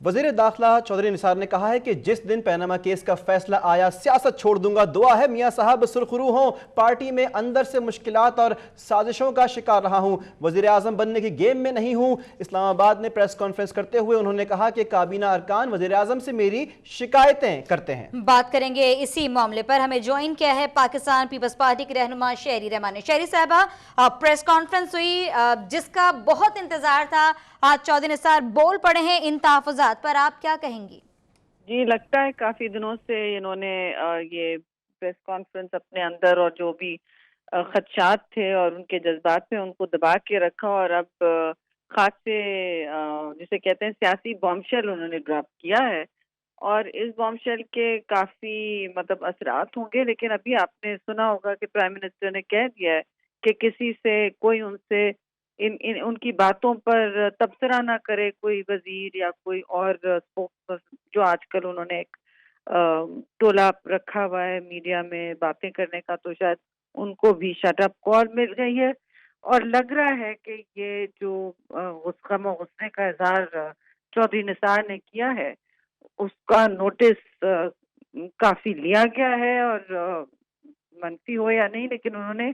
वज़ीर दाखिला चौधरी निसार ने कहा है कि जिस दिन पैनामा केस का फैसला आया सियासत छोड़ दूंगा। दुआ है मियां साहब सुरखरू हों। पार्टी में अंदर से मुश्किलात और साजिशों का शिकार रहा हूं। वज़ीर आज़म बनने की गेम में नहीं हूं। इस्लामाबाद में प्रेस कॉन्फ्रेंस करते हुए उन्होंने कहा कि काबीना अरकान वज़ीर आज़म से मेरी शिकायतें करते हैं। बात करेंगे इसी मामले पर। हमें ज्वाइन किया है पाकिस्तान पीपल्स पार्टी की रहनुमा शहरी रहमान ने। शहरी साहबा, प्रेस कॉन्फ्रेंस हुई जिसका बहुत इंतजार था, आज चौधरी निसार बोल पड़े हैं इन तहफ़्फ़ुज़ात पर, आप क्या कहेंगी? जी, लगता है काफी दिनों से इन्होंने ये प्रेस कॉन्फ्रेंस अपने अंदर और जो भी खदशात थे और उनके जज्बात थे उनको दबा के रखा, और अब खास से जिसे कहते हैं सियासी बॉम्बशेल उन्होंने ड्रॉप किया है, और इस बॉम्बशेल के काफी मतलब असरात होंगे। लेकिन अभी आपने सुना होगा कि प्राइम मिनिस्टर ने कह दिया है कि किसी से कोई उनसे इन उनकी बातों पर तबसरा ना करे, कोई वजीर या कोई और स्पोक्सपर्सन, जो आजकल उन्होंने एक टोला रखा हुआ है मीडिया में बातें करने का, तो शायद उनको भी शट अप कॉल मिल गई है। और लग रहा है कि ये जो गुस्से का इजहार चौधरी निसार ने किया है उसका नोटिस काफी लिया गया है, और मनफी हो या नहीं, लेकिन उन्होंने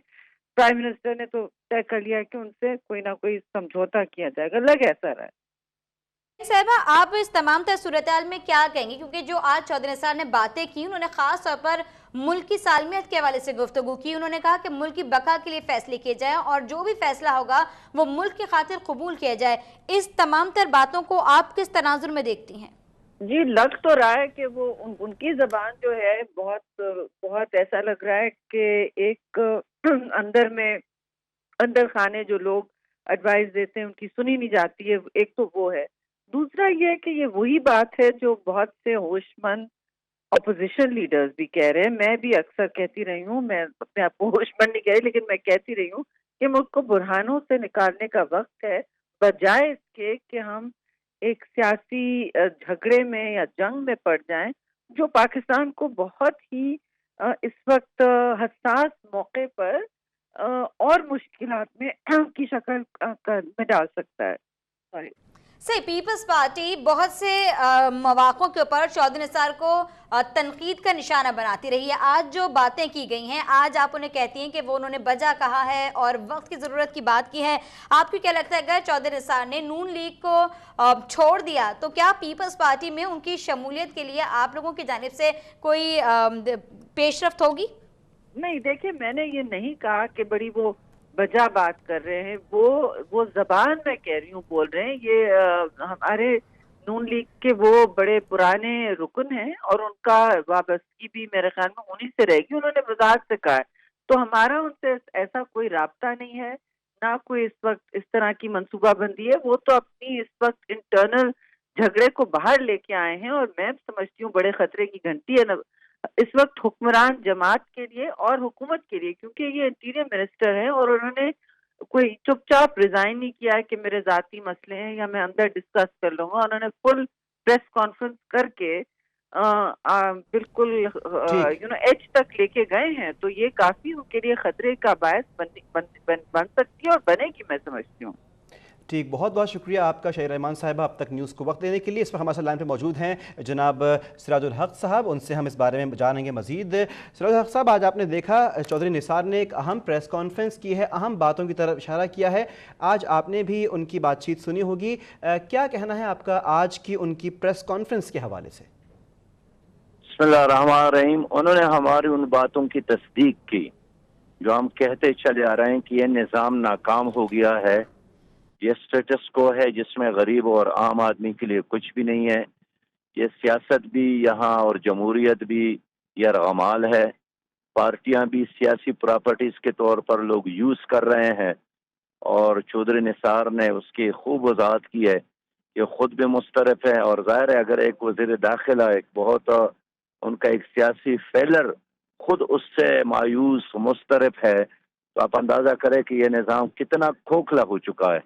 प्राइम मिनिस्टर ने तो तय कर लिया है कि उनसे कोई ना कोई समझौता किया जाएगा, लग ऐसा रहा है। साहिबा, आप इस तमाम तर सूरत-ए-हाल में क्या कहेंगी? क्योंकि जो आज चौधरी निसार ने बातें की, उन्होंने खास तौर पर मुल्क की सालमियत के हवाले से गुफ्तगू की। उन्होंने कहा कि मुल्क की बका के लिए फैसले किए जाएं और जो भी फैसला होगा वो मुल्क की खातिर कबूल किया जाए। इस तमाम तर बातों को आप किस तनाजुर में देखती हैं? जी, लग तो रहा है कि वो उनकी जबान जो है बहुत ऐसा लग रहा है कि एक अंदर खाने जो लोग एडवाइस देते हैं उनकी सुनी नहीं जाती है। एक तो वो है, दूसरा ये है कि ये वही बात है जो बहुत से होशमंद अपोजिशन लीडर्स भी कह रहे हैं। मैं भी अक्सर कहती रही हूँ, मैं अपने आप को होशमंद नहीं कह रही, लेकिन मैं कहती रही हूँ कि मुल्क को बुरहानों से निकालने का वक्त है, बजाय इसके कि हम एक सियासी झगड़े में या जंग में पड़ जाएं, जो पाकिस्तान को बहुत ही इस वक्त हसास मौके पर और मुश्किलात में की शक्ल में डाल सकता है। सॉरी से पीपल्स पार्टी बहुत से मौक़ों के ऊपर चौधरी निसार को तनकीद का निशाना बनाती रही है। आज जो बातें की गई हैं, आज आप उन्हें कहती हैं कि वो उन्होंने वजह कहा है और वक्त की ज़रूरत की बात की है। आपको क्या लगता है अगर चौधरी निसार ने नून लीग को छोड़ दिया तो क्या पीपल्स पार्टी में उनकी शमूलियत के लिए आप लोगों की जानिब से कोई पेशरफ्त होगी? नहीं, देखिए, मैंने ये नहीं कहा कि बड़ी वो वजह बात कर रहे हैं, वो जबान मैं कह रही हूँ बोल रहे हैं। ये हमारे नून लीग के वो बड़े पुराने रुकन हैं और उनका वाबस्तगी भी मेरे ख्याल में उन्हीं से रहेगी। उन्होंने वजारत से कहा है, तो हमारा उनसे ऐसा कोई राब्ता नहीं है, ना कोई इस वक्त इस तरह की मंसूबाबंदी है। वो तो अपनी इस वक्त इंटरनल झगड़े को बाहर लेके आए हैं, और मैं समझती हूँ बड़े खतरे की घंटी है इस वक्त हुक्मरान जमात के लिए और हुकूमत के लिए, क्योंकि ये इंटीरियर मिनिस्टर है और उन्होंने कोई चुपचाप रिजाइन नहीं किया है कि मेरे जाती मसले हैं या मैं अंदर डिस्कस कर लूंगा। उन्होंने फुल प्रेस कॉन्फ्रेंस करके बिल्कुल एज तक लेके गए हैं, तो ये काफी उनके लिए खतरे का बायस बन सकती है और बनेगी, मैं समझती हूँ। ठीक, बहुत बहुत शुक्रिया आपका शहरी रहमान साहिबा अब तक न्यूज़ को वक्त देने के लिए। इस पर हमारे साथ लाइन पे मौजूद हैं जनाब सिराजुल हक साहब, उनसे हम इस बारे में जानेंगे मज़ीद। सिराजुल हक साहब, आज आपने देखा चौधरी निसार ने एक अहम प्रेस कॉन्फ्रेंस की है, अहम बातों की तरफ इशारा किया है। आज आपने भी उनकी बातचीत सुनी होगी, क्या कहना है आपका आज की उनकी प्रेस कॉन्फ्रेंस के हवाले से? बिस्मिल्लाहिर्रहमानिर्रहीम। उन्होंने हमारी उन बातों की तस्दीक की जो हम कहते चले आ रहे हैं कि यह निज़ाम नाकाम हो गया है, ये स्टेटस को है जिसमें गरीब और आम आदमी के लिए कुछ भी नहीं है, ये सियासत भी यहाँ और जमहूरियत भी यरगमाल है, पार्टियां भी सियासी प्रॉपर्टीज के तौर पर लोग यूज कर रहे हैं। और चौधरी निसार ने उसकी खूब वजाहत की है कि खुद भी मुस्तरफ है, और जाहिर है अगर एक वज़ीर दाखिला एक बहुत उनका एक सियासी फेलर खुद उससे मायूस मुस्तरफ है, तो आप अंदाजा करें कि यह निज़ाम कितना खोखला हो चुका है।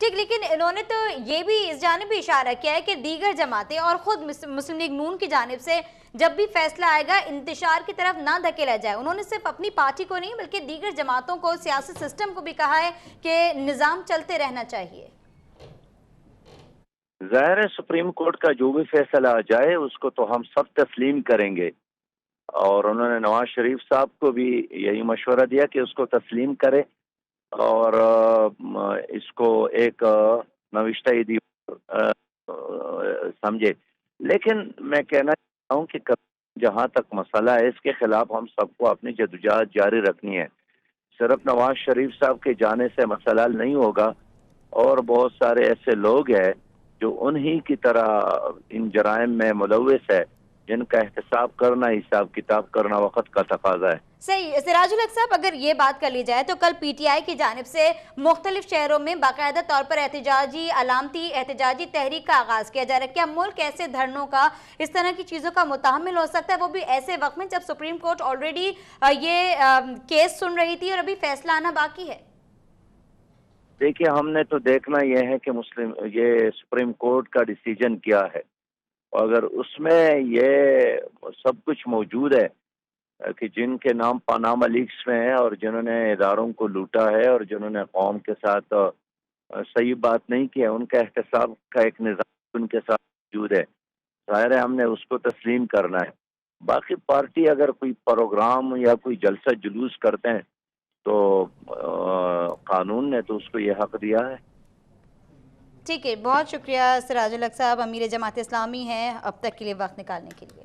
ठीक, लेकिन इन्होंने तो ये भी इस जानिब भी इशारा किया है कि दीगर जमातें और खुद मुस्लिम लीग नून की जानिब से जब भी फैसला आएगा इंतशार की तरफ ना धकेला जाए। उन्होंने सिर्फ अपनी पार्टी को नहीं बल्कि दीगर जमातों को, सियासी सिस्टम को भी कहा है कि निज़ाम चलते रहना चाहिए। ज़ाहिर है सुप्रीम कोर्ट का जो भी फैसला आ जाए उसको तो हम सब तस्लीम करेंगे, और उन्होंने नवाज शरीफ साहब को भी यही मशवरा दिया कि उसको तस्लीम करे और इसको एक नविश्ता समझे। लेकिन मैं कहना चाहता हूँ कि जहाँ तक मसला है इसके खिलाफ हम सबको अपनी जदोजहद जारी रखनी है। सिर्फ नवाज शरीफ साहब के जाने से मसला हल नहीं होगा, और बहुत सारे ऐसे लोग हैं जो उन्हीं की तरह इन जराइम में मुलव्वस है, जिनका एहतसाब करना, हिसाब किताब करना वक्त का तकाजा है। सही। सिराजुल हक साहब, अगर ये बात कर ली जाए तो कल पीटीआई की जानिब से मुख्तलिफ शहरों में बाकायदा तौर पर एहतजाजी अलामती एहतजाजी तहरीक का आगाज किया जा रहा है। क्या मुल्क ऐसे धरनों का, इस तरह की चीज़ों का मुतहम्मिल हो सकता है, वो भी ऐसे वक्त में जब सुप्रीम कोर्ट ऑलरेडी ये केस सुन रही थी और अभी फैसला आना बाकी है? देखिए, हमने तो देखना यह है कि ये सुप्रीम कोर्ट का डिसीजन क्या है, अगर उसमें ये सब कुछ मौजूद है कि जिनके नाम पनामा लीक्स में है और जिन्होंने इदारों को लूटा है और जिन्होंने कौम के साथ सही बात नहीं की है, उनका एहतसाब का एक निज़ाम उनके साथ मौजूद है। ज़ाहिर है हमने उसको तस्लीम करना है। बाकी पार्टी अगर कोई प्रोग्राम या कोई जलसा जुलूस करते हैं तो कानून ने तो उसको ये हक दिया है। ठीक है, बहुत शुक्रिया सिराजुल हक साहब, अमीर जमात इस्लामी हैं, अब तक के लिए वक्त निकालने के लिए।